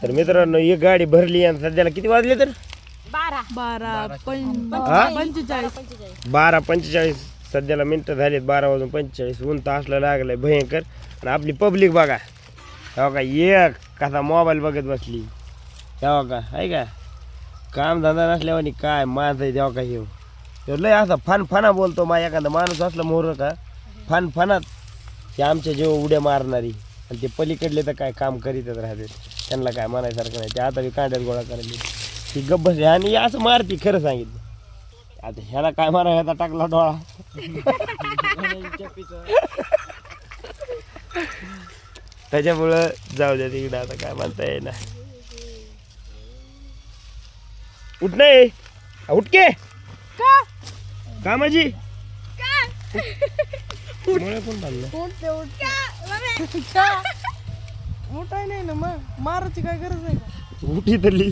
तर मित्रांनो ही गाडी भरली आणि सध्याला किती वाजले तर 12:45 सध्याला मिनिटं झालेत 12:45 ऊन तर असलं लागलंय भयंकर. आणि आपली पब्लिक बघा तेव्हा का एक कसा मोबाईल बघत बसली तेव्हा का आहे का काम धंदा नसल्यावर काय माणसं आहे तेव्हा का येऊ लय असा फणफणा बोलतो मा एखादा माणूस असला मोर का फणफणात ते आमच्या जेव्हा उड्या मारणारी आणि ते पलीकडले तर काय काम करीतच राहते त्यांना काय म्हणायसारखं नाही ते आता बी कांड्यात गोळा करायला ती गब्बस आहे आणि असं मारती खरं सांगितलं. आता ह्याला काय मारा ह्याचा टाकला डोळा त्याच्यामुळं जाऊ द्या तिकडं आता काय म्हणता येईना. उठ नाही उठके का माझी कोण बांधलं मोठाय नाही ना मग मारायची काय गरज आहे का उठी तरी